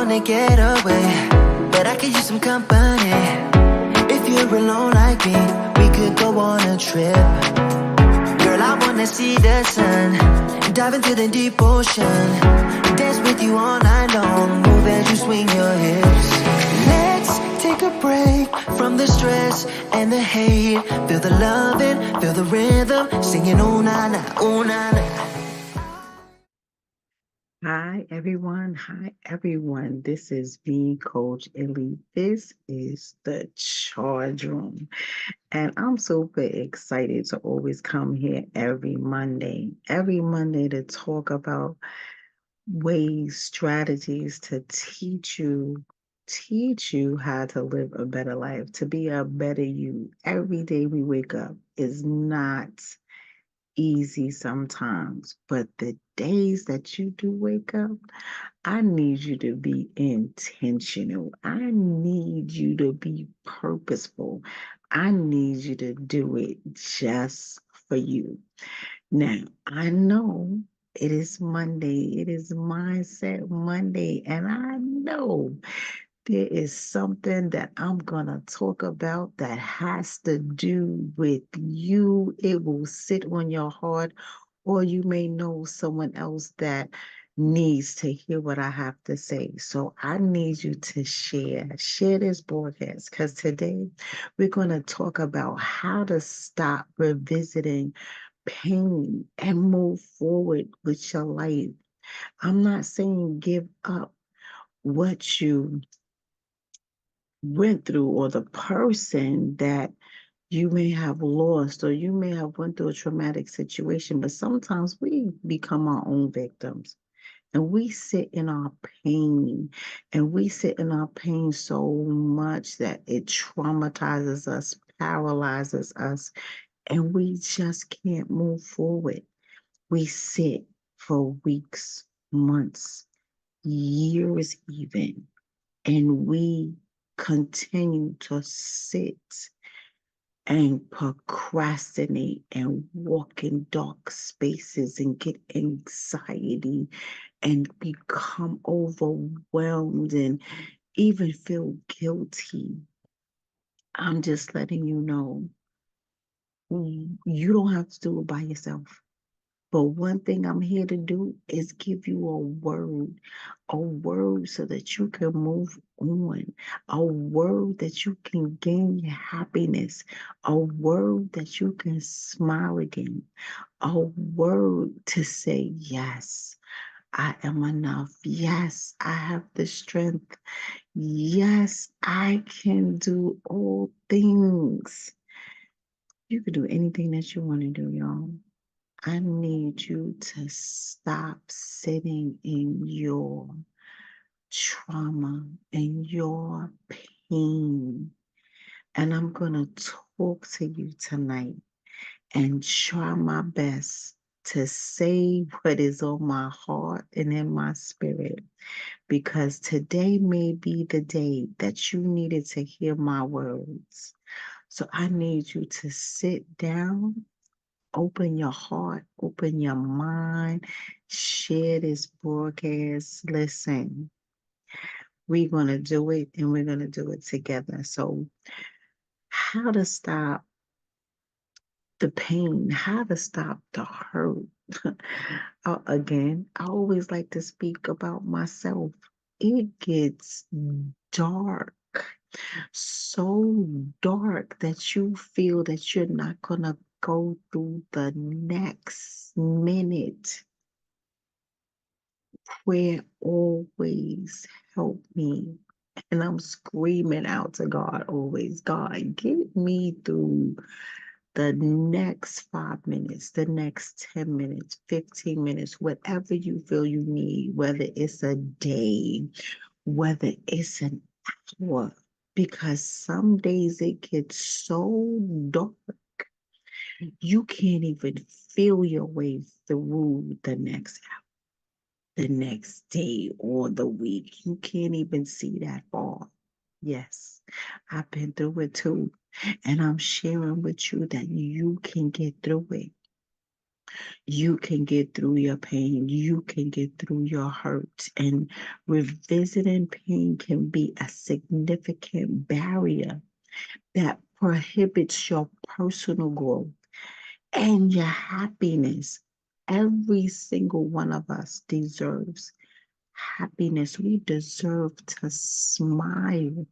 wanna get away, but I could use some company. If you're alone like me, we could go on a trip. Girl, I wanna see the sun, dive into the deep ocean, dance with you all night long, move as you swing your hips. Let's take a break from the stress and the hate. Feel the loving, feel the rhythm, singing ooh na na, ooh na na. Hi everyone. Hi everyone. This is me, Coach ILLY. This is the Charge Room. And I'm super excited to always come here every Monday to talk about ways, strategies to teach you how to live a better life, to be a better you. Every day we wake up is not easy sometimes, but the days that you do wake up, I need you to be intentional. I need you to be purposeful. I need you to do it just for you. Now, I know it is Monday. It is Mindset Monday. And I know there is something that I'm going to talk about that has to do with you. It will sit on your heart, or you may know someone else that needs to hear what I have to say. So I need you to share this broadcast, because today we're going to talk about how to stop revisiting pain and move forward with your life. I'm not saying give up what you went through or the person that you may have lost, or you may have went through a traumatic situation, but sometimes we become our own victims, and we sit in our pain, and we sit in our pain so much that it traumatizes us, paralyzes us, and we just can't move forward. We sit for weeks, months, years even, and we continue to sit and procrastinate and walk in dark spaces and get anxiety and become overwhelmed and even feel guilty. I'm just letting you know, you don't have to do it by yourself. But one thing I'm here to do is give you a word so that you can move on, a word that you can gain happiness, a word that you can smile again, a word to say, yes, I am enough. Yes, I have the strength. Yes, I can do all things. You can do anything that you want to do, y'all. I need you to stop sitting in your trauma and your pain. And I'm going to talk to you tonight and try my best to say what is on my heart and in my spirit, because today may be the day that you needed to hear my words. So I need you to sit down. Open your heart, open your mind, share this broadcast. Listen, we're going to do it, and we're going to do it together. So, how to stop the pain, how to stop the hurt. Again, I always like to speak about myself. It gets dark, so dark that you feel that you're not going to go through the next minute. Prayer always help me. And I'm screaming out to God always, God, get me through the next 5 minutes, the next 10 minutes, 15 minutes, whatever you feel you need, whether it's a day, whether it's an hour, because some days it gets so dark, you can't even feel your way through the next the next day or the week. You can't even see that far. Yes, I've been through it too. And I'm sharing with you that you can get through it. You can get through your pain. You can get through your hurt. And revisiting pain can be a significant barrier that prohibits your personal growth and your happiness. Every single one of us deserves happiness. We deserve to smile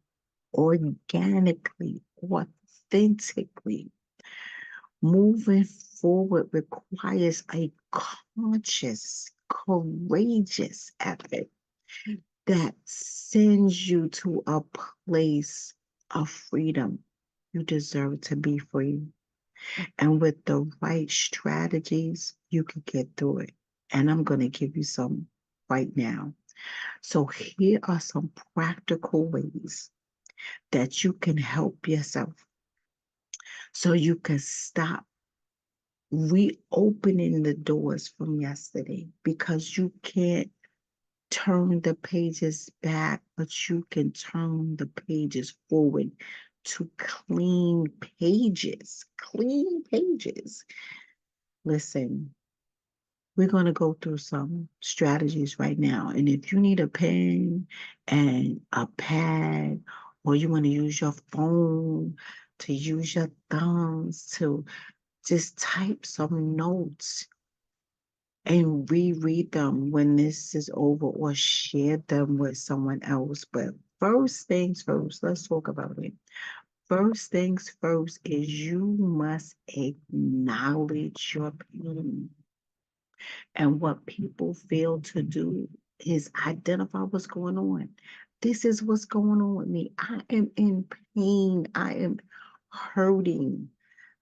organically, authentically. Moving forward requires a conscious, courageous effort that sends you to a place of freedom. You deserve to be free. And with the right strategies, you can get through it. And I'm going to give you some right now. So, here are some practical ways that you can help yourself so you can stop reopening the doors from yesterday, because you can't turn the pages back, but you can turn the pages forward to clean pages. Clean pages. Listen, we're going to go through some strategies right now. And if you need a pen and a pad, or you want to use your phone, to use your thumbs to just type some notes and reread them when this is over, or share them with someone else. But first things first, let's talk about it. First things first is you must acknowledge your pain. And what people fail to do is identify what's going on. This is what's going on with me. I am in pain. I am hurting.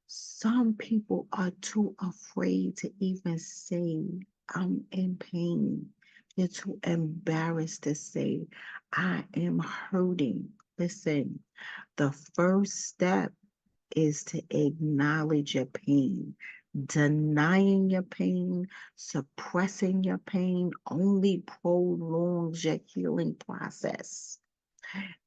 Some people are too afraid to even say, I'm in pain. They're too embarrassed to say, I am hurting. Listen, the first step is to acknowledge your pain. Denying your pain, suppressing your pain only prolongs your healing process.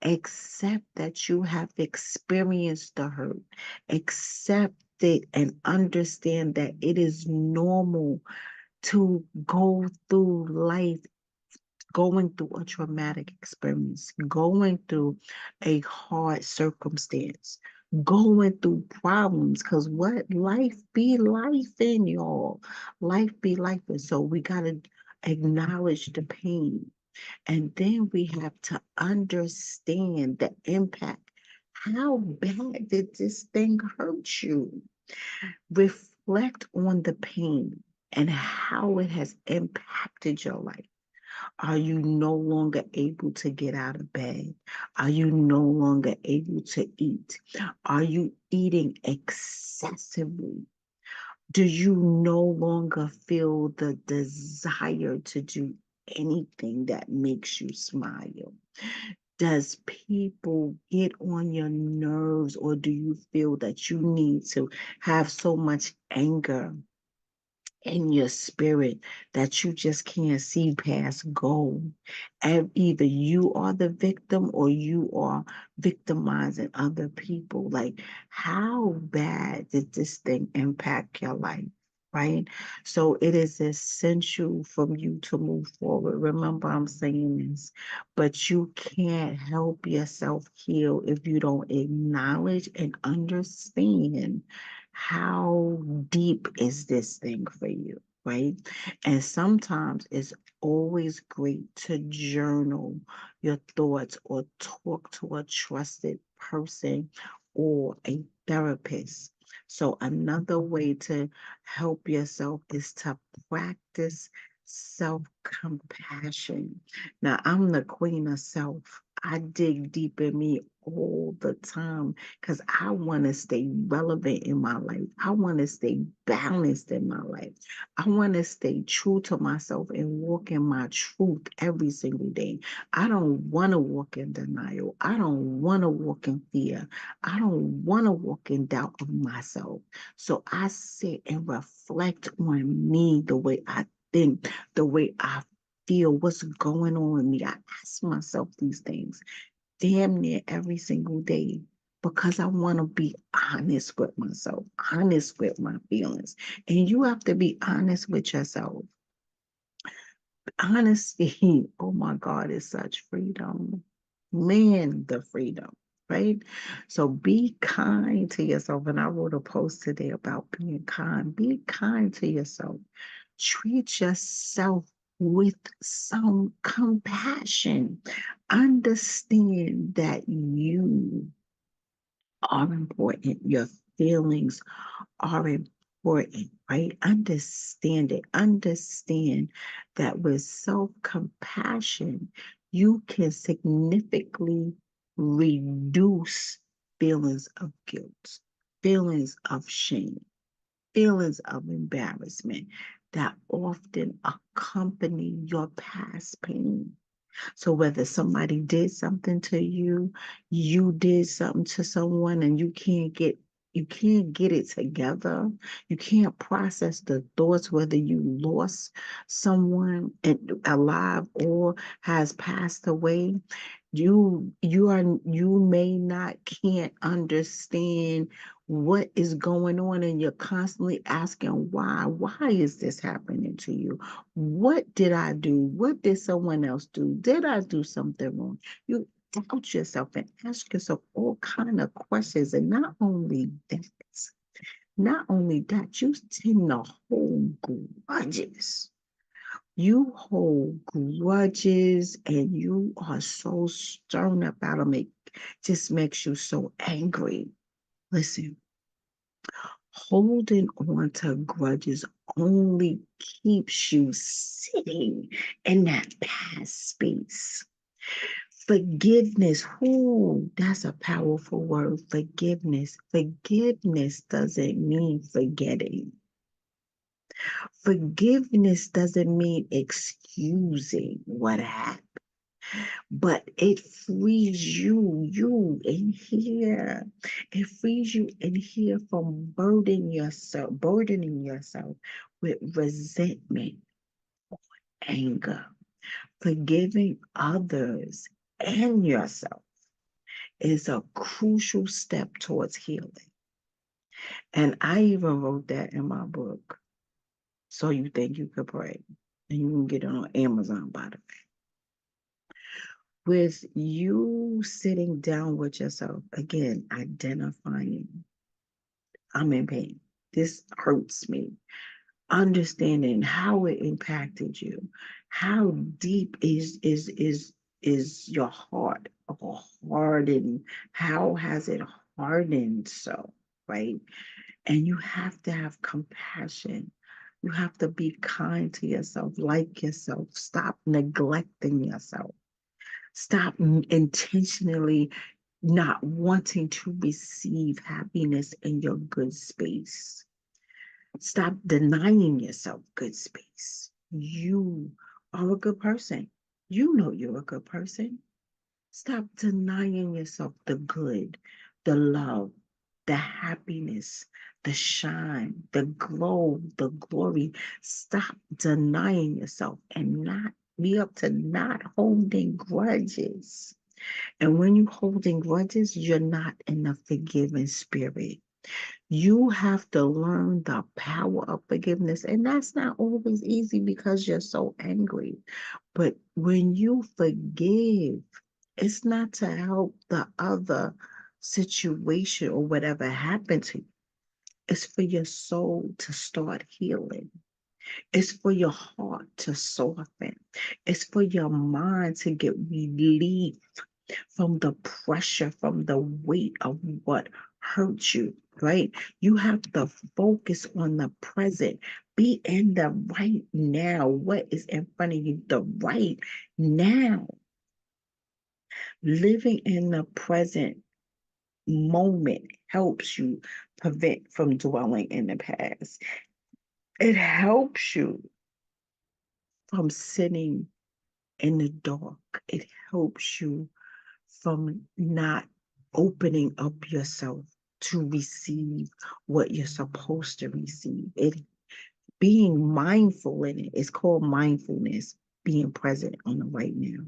Accept that you have experienced the hurt. Accept it and understand that it is normal to go through life going through a traumatic experience, going through a hard circumstance, going through problems. Because what life be life in, y'all. Life be life in. So we got to acknowledge the pain. And then we have to understand the impact. How bad did this thing hurt you? Reflect on the pain and how it has impacted your life. Are you no longer able to get out of bed? Are you no longer able to eat? Are you eating excessively? Do you no longer feel the desire to do anything that makes you smile? Does people get on your nerves, or do you feel that you need to have so much anger in your spirit that you just can't see past go? And either you are the victim or you are victimizing other people. Like, how bad did this thing impact your life? Right? So it is essential for you to move forward. Remember, I'm saying this, but you can't help yourself heal if you don't acknowledge and understand how deep is this thing for you, right? And sometimes it's always great to journal your thoughts or talk to a trusted person or a therapist. So another way to help yourself is to practice self-compassion. Now, I'm the queen of self. I dig deep in me all the time because I want to stay relevant in my life. I want to stay balanced in my life. I want to stay true to myself and walk in my truth every single day. I don't want to walk in denial. I don't want to walk in fear. I don't want to walk in doubt of myself. So I sit and reflect on me, the way I think, the way I feel, what's going on with me. I ask myself these things damn near every single day. because I want to be honest with myself, honest with my feelings. And you have to be honest with yourself. Honesty, oh my God, is such freedom. Man, the freedom, right? So be kind to yourself. And I wrote a post today about being kind. Be kind to yourself. Treat yourself with some compassion. Understand that you are important. Your feelings are important, right? Understand it. Understand that with self compassion, you can significantly reduce feelings of guilt, feelings of shame, feelings of embarrassment that often accompany your past pain. So whether somebody did something to you, you did something to someone and you can't get it together. You can't process the thoughts whether you lost someone alive or has passed away. You may not can't understand what is going on and you're constantly asking why is this happening to you? What did I do? What did someone else do? Did I do something wrong? You doubt yourself and ask yourself all kind of questions. And not only that, you tend to hold grudges. You hold grudges and you are so stern about them. It just makes you so angry. Listen, holding on to grudges only keeps you sitting in that past space. Forgiveness, ooh, that's a powerful word. Forgiveness. Forgiveness doesn't mean forgetting. Forgiveness doesn't mean excusing what happened, but it frees you in here. It frees you in here from burdening yourself with resentment, anger. Forgiving others and yourself is a crucial step towards healing. And I even wrote that in my book. So you think you could pray. And you can get it on Amazon, by the way. With you sitting down with yourself, again, identifying, I'm in pain. This hurts me. Understanding how it impacted you. How deep is your heart hardened? How has it hardened so, right? And you have to have compassion. You have to be kind to yourself, like yourself. Stop neglecting yourself. Stop intentionally not wanting to receive happiness in your good space. Stop denying yourself good space. You are a good person. You know you're a good person. Stop denying yourself the good, the love, the happiness, the shine, the glow, the glory. Stop denying yourself and not be up to not holding grudges. And when you're holding grudges, you're not in a forgiving spirit. You have to learn the power of forgiveness. And that's not always easy because you're so angry. But when you forgive, it's not to help the other situation or whatever happened to you. It's for your soul to start healing. It's for your heart to soften. It's for your mind to get relief from the pressure, from the weight of what hurt you, right? You have to focus on the present. Be in the right now. What is in front of you? The right now. Living in the present moment helps you prevent from dwelling in the past. It helps you from sitting in the dark. It helps you from not opening up yourself to receive what you're supposed to receive. It being mindful in it is called mindfulness, being present on the right now.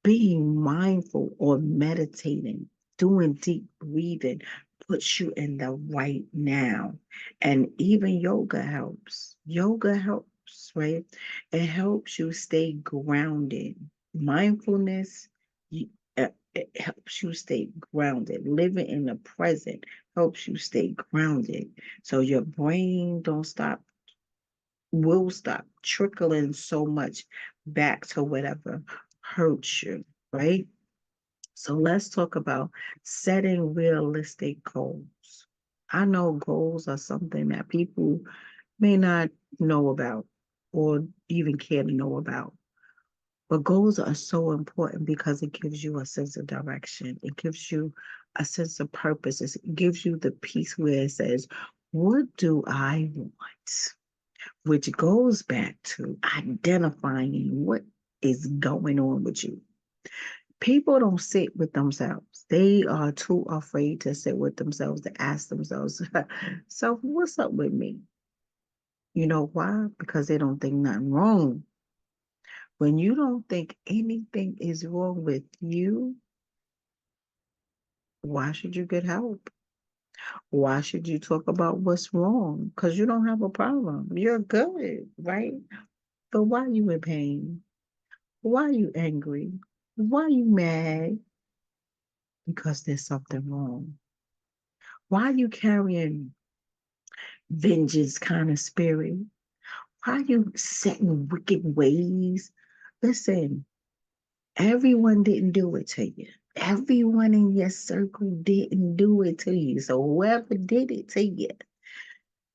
Being mindful or meditating doing deep breathing puts you in the right now. And even yoga helps. Yoga helps, right? It helps you stay grounded. Mindfulness, it helps you stay grounded. Living in the present helps you stay grounded. So your brain don't stop, will stop trickling so much back to whatever hurts you, right? So let's talk about setting realistic goals. I know goals are something that people may not know about or even care to know about. But goals are so important because it gives you a sense of direction. It gives you a sense of purpose. It gives you the peace where it says, what do I want? Which goes back to identifying what is going on with you. People don't sit with themselves. They are too afraid to sit with themselves to ask themselves, so what's up with me? You know why? Because they don't think nothing wrong. When you don't think anything is wrong with you, why should you get help? Why should you talk about what's wrong? Because you don't have a problem. You're good, right? But why you in pain? Why you angry? Why you mad? Because there's something wrong. Why you carrying vengeance kind of spirit? Why you setting wicked ways? Listen, everyone didn't do it to you. Everyone in your circle didn't do it to you. So whoever did it to you,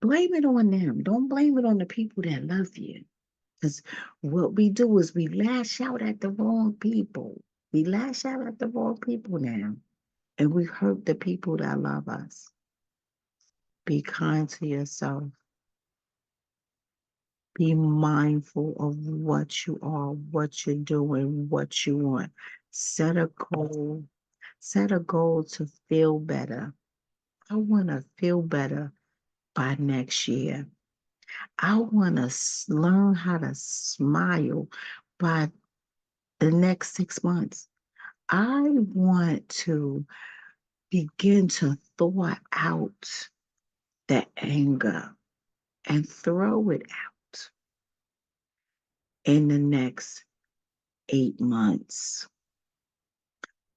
blame it on them. Don't blame it on the people that love you. Because what we do is we lash out at the wrong people. We lash out at the wrong people now. And we hurt the people that love us. Be kind to yourself. Be mindful of what you are, what you're doing, what you want. Set a goal. Set a goal to feel better. I want to feel better by next year. I want to learn how to smile by the next 6 months. I want to begin to thaw out the anger and throw it out in the next 8 months.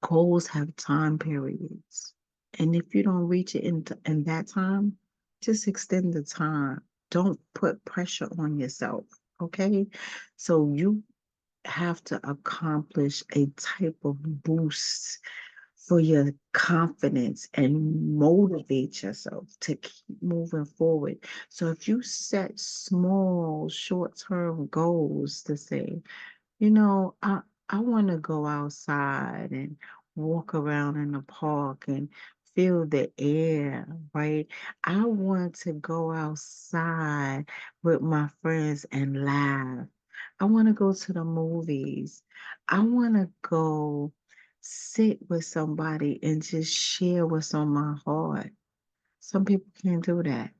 Goals have time periods. And if you don't reach it in that time, just extend the time. Don't put pressure on yourself. Okay. So you have to accomplish a type of boost for your confidence and motivate yourself to keep moving forward. So if you set small short-term goals to say, I want to go outside and walk around in the park and feel the air, right? I want to go outside with my friends and laugh. I want to go to the movies. I want to go sit with somebody and just share what's on my heart. Some people can't do that.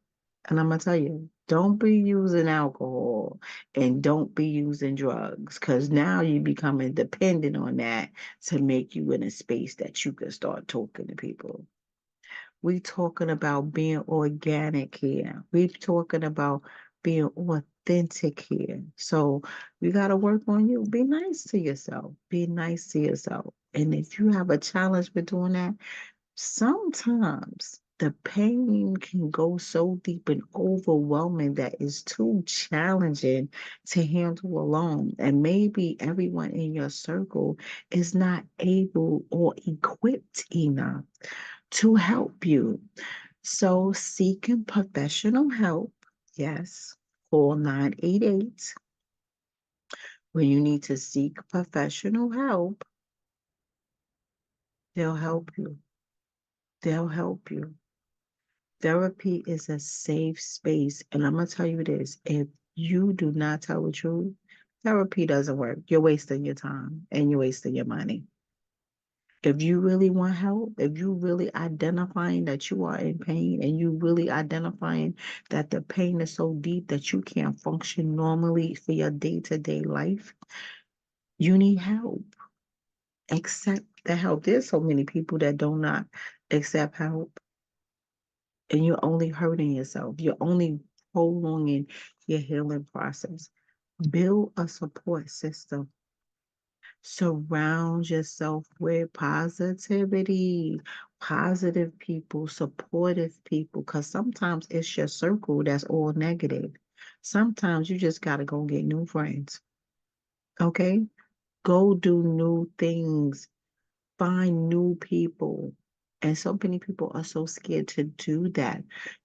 And I'm gonna tell you, don't be using alcohol and don't be using drugs because now you're becoming dependent on that to make you in a space that you can start talking to people. We talking about being organic here. We talking about being authentic here. So we gotta work on you. Be nice to yourself. Be nice to yourself. And if you have a challenge with doing that, sometimes the pain can go so deep and overwhelming that it's too challenging to handle alone. And maybe everyone in your circle is not able or equipped enough to help you. So seeking professional help, yes, call 988 when you need to seek professional help. They'll help you. They'll help you. Therapy is a safe space. And I'm going to tell you this, if you do not tell the truth, therapy doesn't work. You're wasting your time and you're wasting your money. If you really want help, if you really identifying that you are in pain and you really identifying that the pain is so deep that you can't function normally for your day-to-day life, you need help. Accept that help. There's so many people that do not accept help, and you're only hurting yourself. You're only prolonging your healing process. Build a support system. Surround yourself with positivity, positive people, supportive people, because sometimes it's your circle that's all negative. Sometimes you just got to go get new friends. Okay? Go do new things, find new people. And so many people are so scared to do that.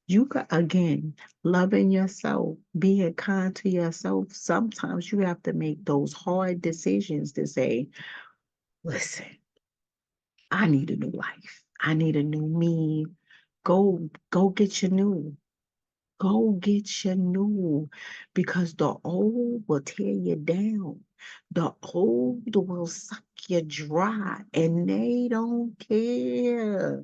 You got, again, loving yourself, being kind to yourself. Sometimes you have to make those hard decisions to say, listen, I need a new life. I need a new me. Go get your new. Go get your new, because the old will tear you down. The old will suck you dry, and they don't care.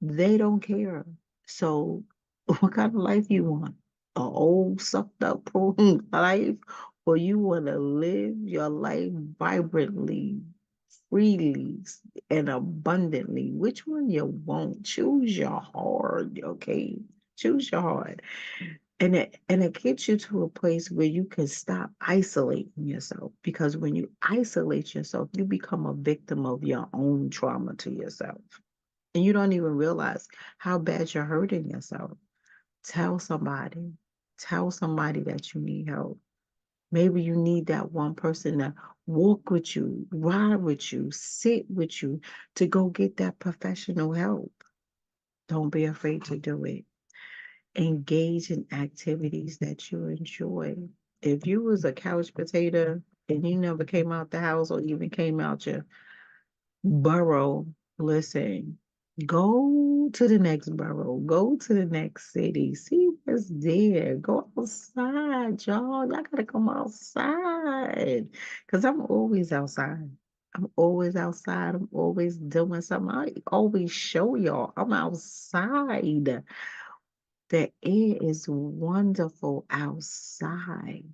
They don't care. So, what kind of life you want? A old, sucked up, pruned life, or you want to live your life vibrantly, freely, and abundantly? Which one you want? Choose your heart, okay? Choose your heart. And it gets you to a place where you can stop isolating yourself, because when you isolate yourself, you become a victim of your own trauma to yourself. And you don't even realize how bad you're hurting yourself. Tell somebody. Tell somebody that you need help. Maybe you need that one person to walk with you, ride with you, sit with you, to go get that professional help. Don't be afraid to do it. Engage in activities that you enjoy. If you was a couch potato and you never came out the house or even came out your borough, listen, go to the next borough, go to the next city, see what's there. Go outside, y'all. Y'all gotta come outside. Cause I'm always outside. I'm always outside. I'm always doing something. I always show y'all I'm outside. The air is wonderful outside.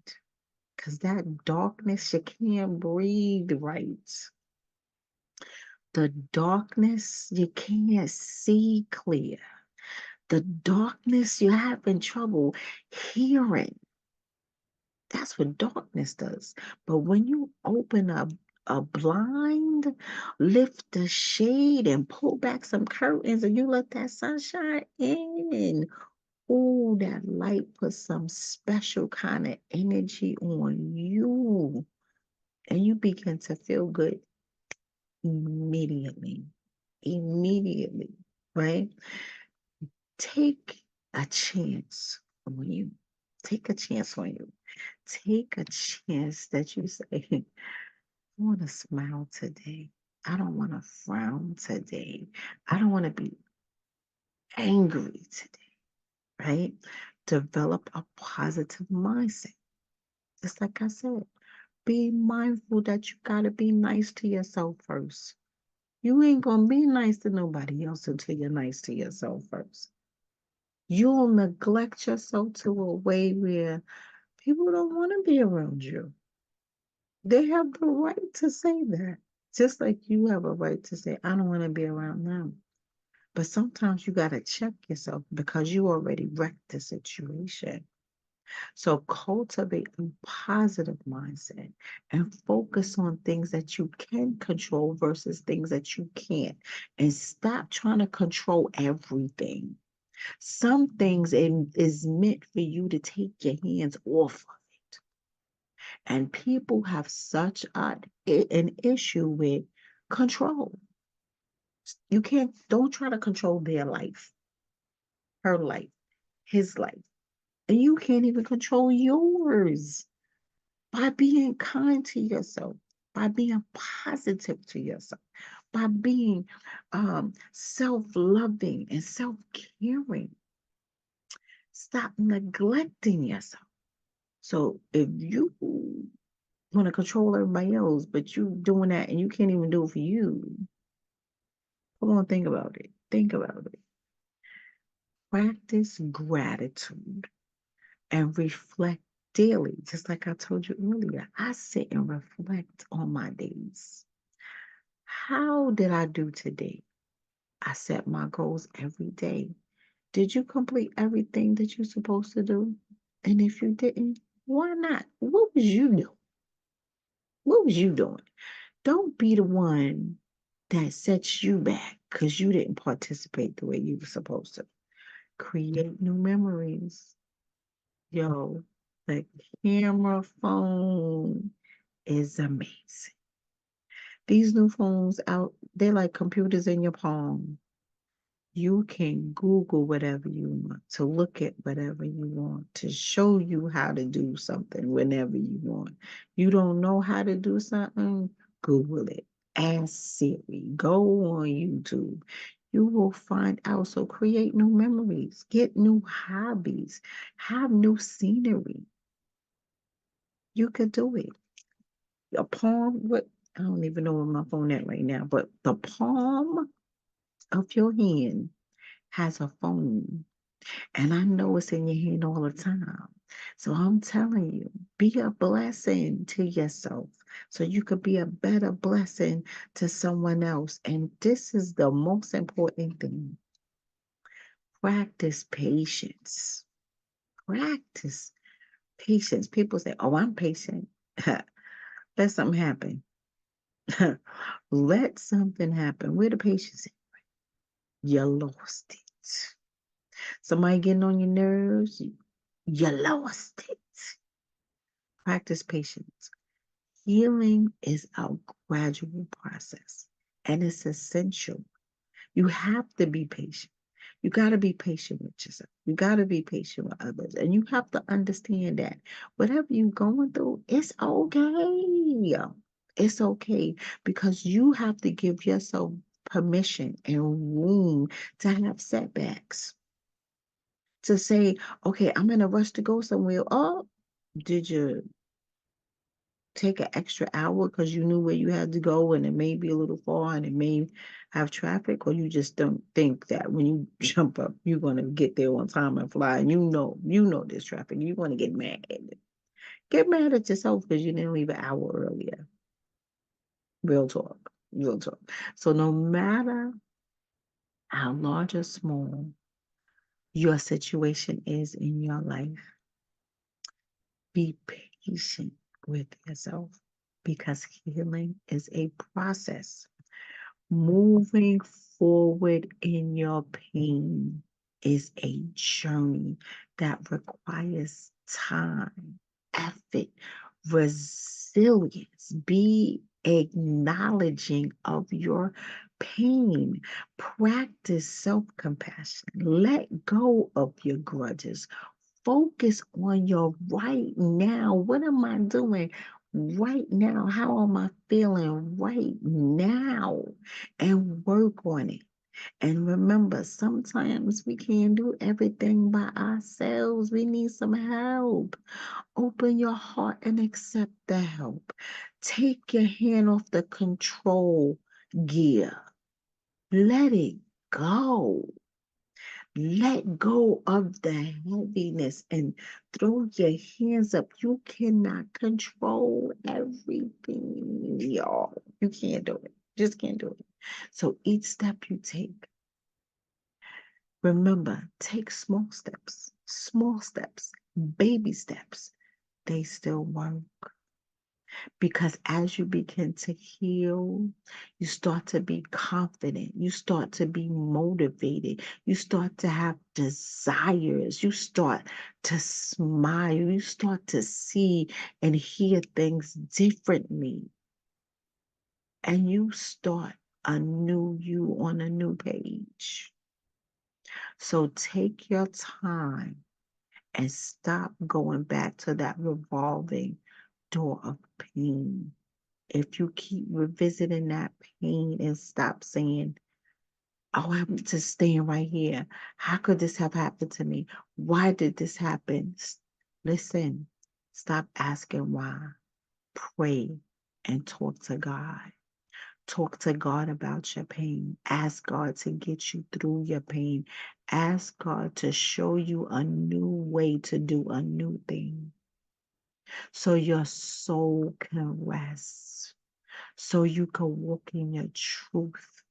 Cause that darkness, you can't breathe right. The darkness, you can't see clear. The darkness, you're having trouble hearing. That's what darkness does. But when you open a blind, lift the shade and pull back some curtains and you let that sunshine in, ooh, that light puts some special kind of energy on you. And you begin to feel good immediately. Immediately, right? Take a chance on you. Take a chance on you. Take a chance that you say, I want to smile today. I don't want to frown today. I don't want to be angry today, right? Develop a positive mindset. Just like I said, be mindful that you got to be nice to yourself first. You ain't going to be nice to nobody else until you're nice to yourself first. You'll neglect yourself to a way where people don't want to be around you. They have the right to say that. Just like you have a right to say, I don't want to be around them. But sometimes you got to check yourself because you already wrecked the situation. So cultivate a positive mindset and focus on things that you can control versus things that you can't. And stop trying to control everything. Some things is meant for you to take your hands off of it. And people have such an issue with control. You can't, don't try to control their life, her life, his life. And you can't even control yours by being kind to yourself, by being positive to yourself, by being self loving and self caring. Stop neglecting yourself. So if you want to control everybody else, but you doing that and you can't even do it for you, come on, think about it. Think about it. Practice gratitude and reflect daily. Just like I told you earlier, I sit and reflect on my days. How did I do today? I set my goals every day. Did you complete everything that you're supposed to do? And if you didn't, why not? What was you doing? What was you doing? Don't be the one that sets you back because you didn't participate the way you were supposed to. Create new memories. Yo, the camera phone is amazing. These new phones out, they're like computers in your palm. You can Google whatever you want, to look at whatever you want, to show you how to do something whenever you want. You don't know how to do something? Google it. Ask Siri. Go on YouTube. You will find out. So create new memories, get new hobbies, have new scenery. You could do it. Your palm, what? I don't even know where my phone at right now, but the palm of your hand has a phone. And I know it's in your hand all the time. So I'm telling you, be a blessing to yourself so you could be a better blessing to someone else. And this is the most important thing. Practice patience. Practice patience. People say, oh, I'm patient. Let something happen. Let something happen. Where the patience? You lost it. Somebody getting on your nerves, you lost it. Practice patience. Healing is a gradual process and it's essential. You have to be patient. You got to be patient with yourself. You got to be patient with others. And you have to understand that whatever you're going through, it's okay. It's okay because you have to give yourself permission and room to have setbacks. To say, okay, I'm in a rush to go somewhere. Oh, did you take an extra hour because you knew where you had to go and it may be a little far and it may have traffic, or you just don't think that when you jump up you're going to get there on time and fly, and you know there's traffic, you're going to get mad at yourself because you didn't leave an hour earlier. Real talk. So no matter how large or small your situation is in your life, be patient with yourself because healing is a process. Moving forward in your pain is a journey that requires time, effort, resilience. Be acknowledging of your pain. Practice self compassion. Let go of your grudges. Focus on your right now. What am I doing right now? How am I feeling right now? And work on it. And remember, sometimes we can't do everything by ourselves. We need some help. Open your heart and accept the help. Take your hand off the control gear. Let it go. Let go of the heaviness and throw your hands up. You cannot control everything, y'all. You can't do it. Just can't do it. So each step you take, remember, take small steps, baby steps. They still work. Because as you begin to heal, you start to be confident, you start to be motivated, you start to have desires, you start to smile, you start to see and hear things differently, and you start a new you on a new page. So take your time and stop going back to that revolving door of pain. If you keep revisiting that pain and stop saying, oh, I'm just staying right here. How could this have happened to me? Why did this happen? Listen, stop asking why. Pray and talk to God. Talk to God about your pain. Ask God to get you through your pain. Ask God to show you a new way to do a new thing so your soul can rest, so you can walk in your truth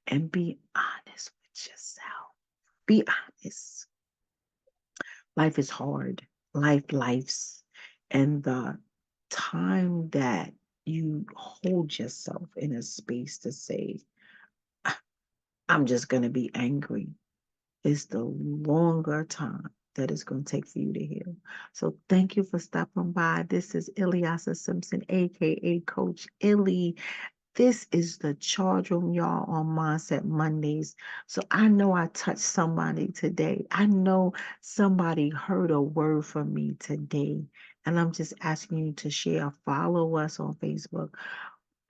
and be honest with yourself. Be honest. Life is hard. Life's. And the time that you hold yourself in a space to say, I'm just going to be angry, is the longer time that it's going to take for you to heal. So thank you for stopping by. This is Ilyasa Simpson, aka Coach Illy. This is the charge room, y'all, on Mindset Mondays. So I know I touched somebody today. I know somebody heard a word from me today. And I'm just asking you to share, follow us on Facebook,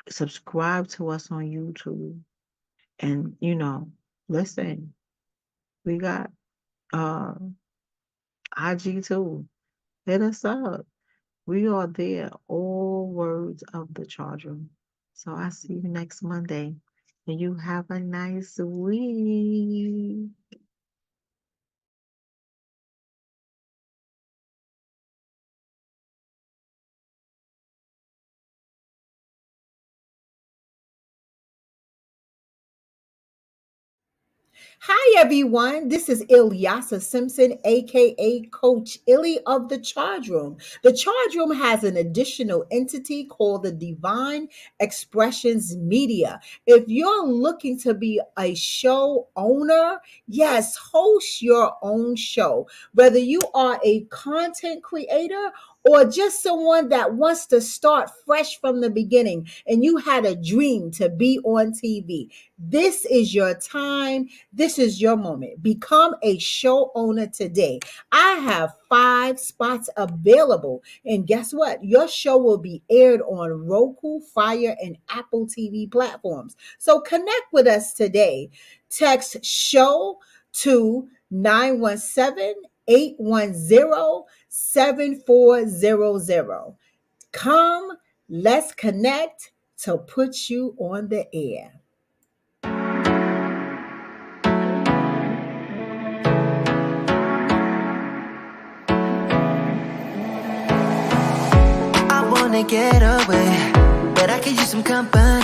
subscribe to us on YouTube. And, listen, we got uh IG too. Hit us up. We are there, all words of the charge room. So I see you next Monday. And you have a nice week. Hi, everyone. This is Ilyasa Simpson, aka Coach Illy of the Charge Room. The Charge Room has an additional entity called the Divine Expressions Media. If you're looking to be a show owner, yes, host your own show. Whether you are a content creator or just someone that wants to start fresh from the beginning and you had a dream to be on TV, this is your time. This is your moment. Become a show owner today. I have 5 spots available. And guess what? Your show will be aired on Roku, Fire, and Apple TV platforms. So connect with us today. Text show to 917-810-7400. Come, let's connect to put you on the air. I wanna get away, but I could use some company.